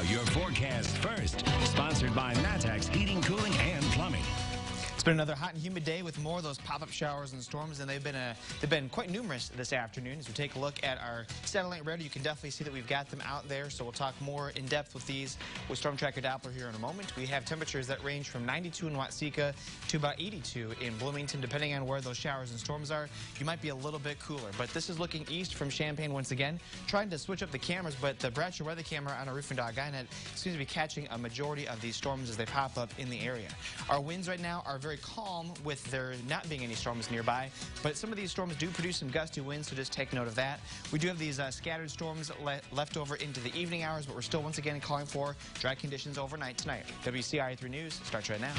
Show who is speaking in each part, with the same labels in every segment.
Speaker 1: your forecast first. Sponsored by Matex Heating, Cooling, and Plumbing.
Speaker 2: It's been another hot and humid day with more of those pop-up showers and storms, and they've been quite numerous this afternoon. As we take a look at our satellite radar, you can definitely see that we've got them out there. So we'll talk more in depth with these with Storm Tracker Doppler here in a moment. We have temperatures that range from 92 in Watseka to about 82 in Bloomington. Depending on where those showers and storms are, you might be a little bit cooler. But this is looking east from Champaign once again, trying to switch up the cameras, but the Bratcher weather camera on our Roof and Dog Skynet seems to be catching a majority of these storms as they pop up in the area. Our winds right now are very calm with there not being any storms nearby, but some of these storms do produce some gusty winds, so just take note of that. We do have these scattered storms left over into the evening hours, but we're still once again calling for dry conditions overnight tonight. WCIA3 News starts right now.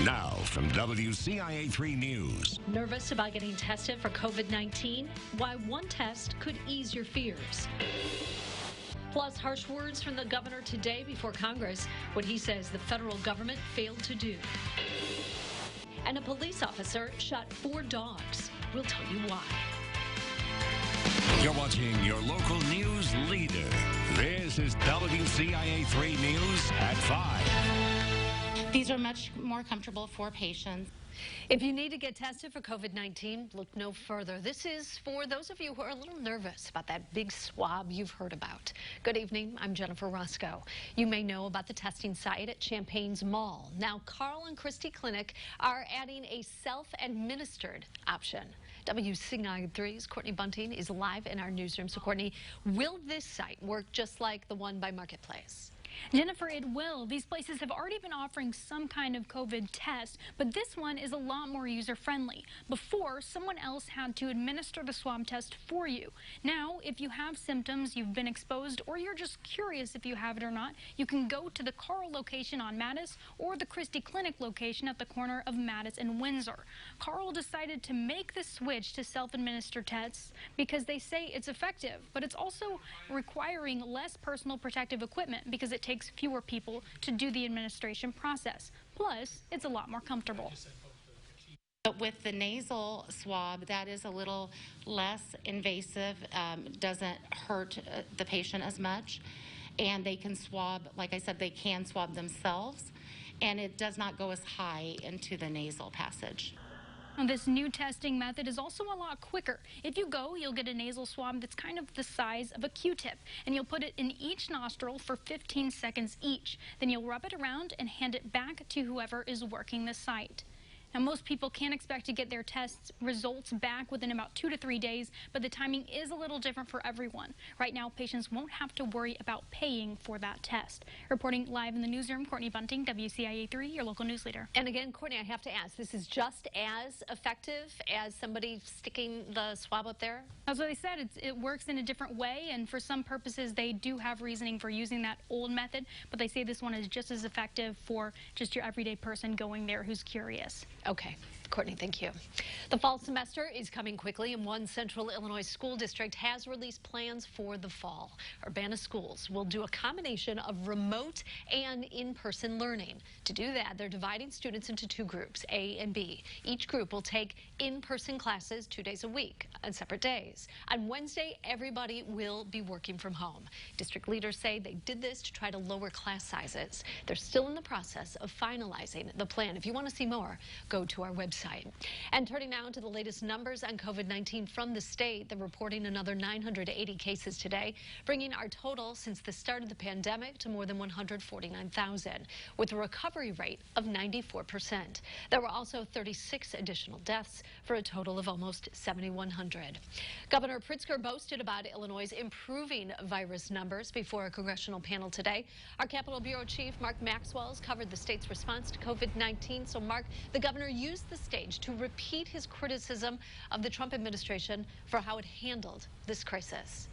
Speaker 1: Now from WCIA3 News.
Speaker 3: Nervous about getting tested for COVID-19? Why one test could ease your fears. Plus, harsh words from the governor today before Congress, what he says the federal government failed to do. And a police officer shot 4 dogs. We'll tell you why.
Speaker 1: You're watching your local news leader. This is WCIA3 News at 5.
Speaker 4: These are much more comfortable for patients.
Speaker 3: If you need to get tested for COVID-19, look no further. This is for those of you who are a little nervous about that big swab you've heard about. Good evening, I'm Jennifer Roscoe. You may know about the testing site at Champaign's Mall. Now, Carl and Christie Clinic are adding a self-administered option. WCIA3's Courtney Bunting is live in our newsroom. So, Courtney, will this site work just like the one by Marketplace?
Speaker 5: Jennifer, it will. These places have already been offering some kind of COVID test, but this one is a lot more user-friendly. Before, someone else had to administer the swab test for you. Now, if you have symptoms, you've been exposed, or you're just curious if you have it or not, you can go to the Carl location on Mattis or the Christie Clinic location at the corner of Mattis and Windsor. Carl decided to make the switch to self-administered tests because they say it's effective, but it's also requiring less personal protective equipment because it takes fewer people to do the administration process. Plus, it's a lot more comfortable.
Speaker 4: But with the nasal swab, that is a little less invasive, doesn't hurt the patient as much, and they can swab, like I said, they can swab themselves, and it does not go as high into the nasal passage.
Speaker 5: This new testing method is also a lot quicker. If you go, you'll get a nasal swab that's kind of the size of a Q-tip, and you'll put it in each nostril for 15 seconds each. Then you'll rub it around and hand it back to whoever is working the site. Now, most people can expect to get their test results back within about 2 to 3 days, but the timing is a little different for everyone. Right now, patients won't have to worry about paying for that test. Reporting live in the newsroom, Courtney Bunting, WCIA3, your local news leader.
Speaker 3: And again, Courtney, I have to ask, this is just as effective as somebody sticking the swab up there?
Speaker 5: That's what they said. It works in a different way, and for some purposes, they do have reasoning for using that old method, but they say this one is just as effective for just your everyday person going there who's curious.
Speaker 3: Okay. Courtney, thank you. The fall semester is coming quickly, and one Central Illinois school district has released plans for the fall. Urbana schools will do a combination of remote and in-person learning. To do that, they're dividing students into 2 groups, A and B. Each group will take in-person classes 2 days a week on separate days. On Wednesday, everybody will be working from home. District leaders say they did this to try to lower class sizes. They're still in the process of finalizing the plan. If you want to see more, go to our website. And turning now to the latest numbers on COVID-19 from the state, they're reporting another 980 cases today, bringing our total since the start of the pandemic to more than 149,000, with a recovery rate of 94%. There were also 36 additional deaths for a total of almost 7,100. Governor Pritzker boasted about Illinois' improving virus numbers before a congressional panel today. Our Capitol Bureau Chief Mark Maxwell's covered the state's response to COVID-19. So, Mark, the governor used the stage to repeat his criticism of the Trump administration for how it handled this crisis.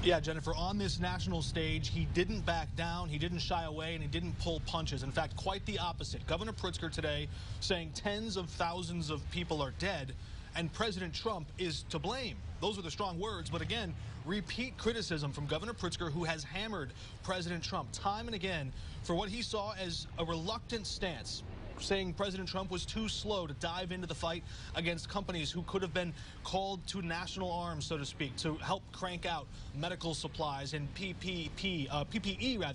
Speaker 6: Yeah, Jennifer, on this national stage, he didn't back down, he didn't shy away, and he didn't pull punches. In fact, quite the opposite. Governor Pritzker today saying tens of thousands of people are dead and President Trump is to blame. Those are the strong words, but again, repeat criticism from Governor Pritzker, who has hammered President Trump time and again for what he saw as a reluctant stance saying President Trump was too slow to dive into the fight against companies who could have been called to national arms, so to speak, to help crank out medical supplies and PPE,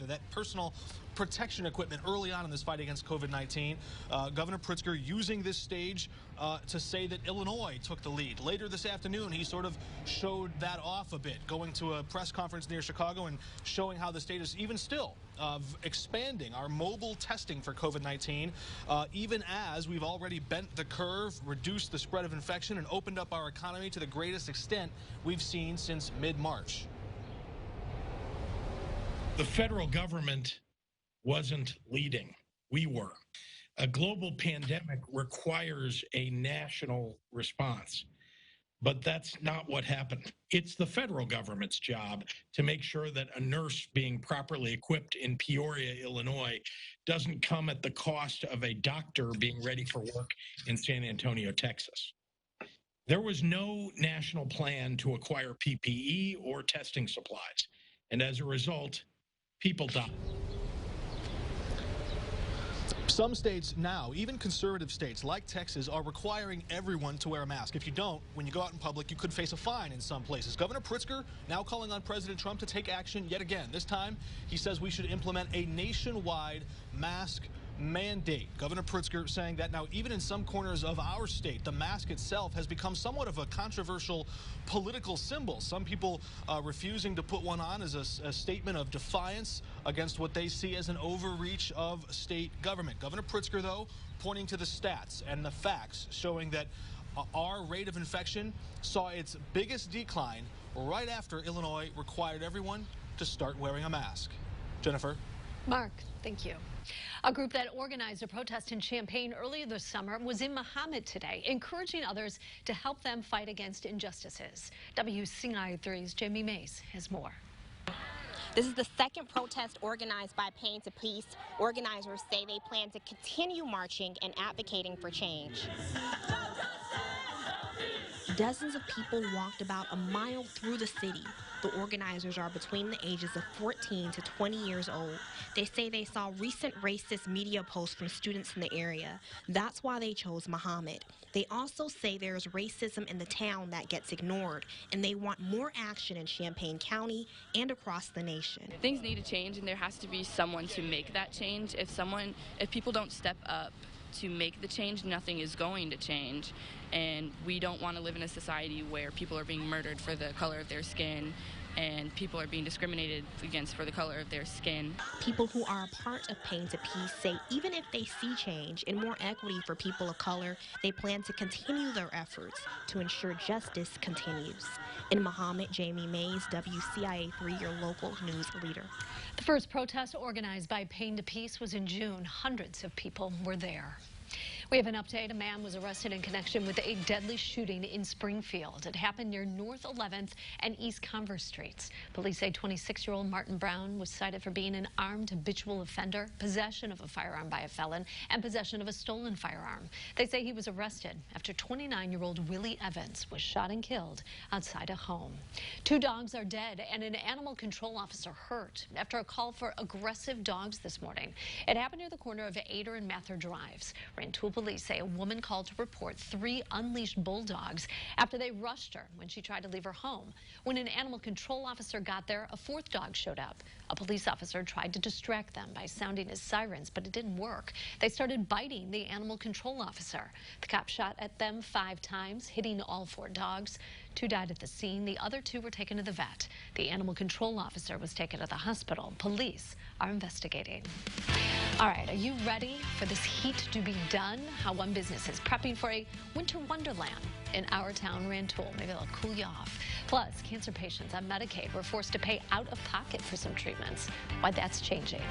Speaker 6: that personal protection equipment early on in this fight against COVID-19. Governor Pritzker using this stage to say that Illinois took the lead. Later this afternoon, he sort of showed that off a bit, going to a press conference near Chicago and showing how the state is even still expanding our mobile testing for COVID-19, even as we've already bent the curve, reduced the spread of infection, and opened up our economy to the greatest extent we've seen since mid-March.
Speaker 7: The federal government wasn't leading. We were. A global pandemic requires a national response, but that's not what happened. It's the federal government's job to make sure that a nurse being properly equipped in Peoria, Illinois, doesn't come at the cost of a doctor being ready for work in San Antonio, Texas. There was no national plan to acquire PPE or testing supplies, and as a result, people died.
Speaker 6: Some states now, even conservative states like Texas, are requiring everyone to wear a mask. If you don't, when you go out in public, you could face a fine in some places. Governor Pritzker now calling on President Trump to take action yet again. This time, he says we should implement a nationwide mask mandate. Governor Pritzker saying that now even in some corners of our state, the mask itself has become somewhat of a controversial political symbol. Some people refusing to put one on as a statement of defiance against what they see as an overreach of state government. Governor Pritzker, though, pointing to the stats and the facts showing that our rate of infection saw its biggest decline right after Illinois required everyone to start wearing a mask. Jennifer.
Speaker 3: Mark, thank you. A group that organized a protest in Champaign earlier this summer was in Mahomet today, encouraging others to help them fight against injustices. WCIA3's Jamie Mays has more.
Speaker 8: This is the second protest organized by Pain to Peace. Organizers say they plan to continue marching and advocating for change. Dozens of people walked about a mile through the city. The organizers are between the ages of 14 to 20 years old. They say they saw recent racist media posts from students in the area. That's why they chose Mahomet. They also say there's racism in the town that gets ignored, and they want more action in Champaign County and across the nation.
Speaker 9: Things need to change, and there has to be someone to make that change. If people don't step up to make the change, nothing is going to change. And we don't want to live in a society where people are being murdered for the color of their skin and people are being discriminated against for the color of their skin.
Speaker 8: People who are a part of Pain to Peace say even if they see change and more equity for people of color, they plan to continue their efforts to ensure justice continues. In Mahomet, Jamie Mays, WCIA3, your local news leader.
Speaker 3: The first protest organized by Pain to Peace was in June. Hundreds of people were there. We have an update. A man was arrested in connection with a deadly shooting in Springfield. It happened near North 11th and East Converse Streets. Police say 26-year-old Martin Brown was cited for being an armed habitual offender, possession of a firearm by a felon, and possession of a stolen firearm. They say he was arrested after 29-year-old Willie Evans was shot and killed outside a home. 2 dogs are dead and an animal control officer hurt after a call for aggressive dogs this morning. It happened near the corner of Ader and Mather Drives. Rantoul police say a woman called to report 3 unleashed bulldogs after they rushed her when she tried to leave her home. When an animal control officer got there, a 4th dog showed up. A police officer tried to distract them by sounding his sirens, but it didn't work. They started biting the animal control officer. The cop shot at them 5 times, hitting all 4 dogs. 2 died at the scene. The other 2 were taken to the vet. The animal control officer was taken to the hospital. Police are investigating. All right, are you ready for this heat to be done? How one business is prepping for a winter wonderland in our town, Rantoul. Maybe they'll cool you off. Plus, cancer patients on Medicaid were forced to pay out of pocket for some treatments. Why that's changing.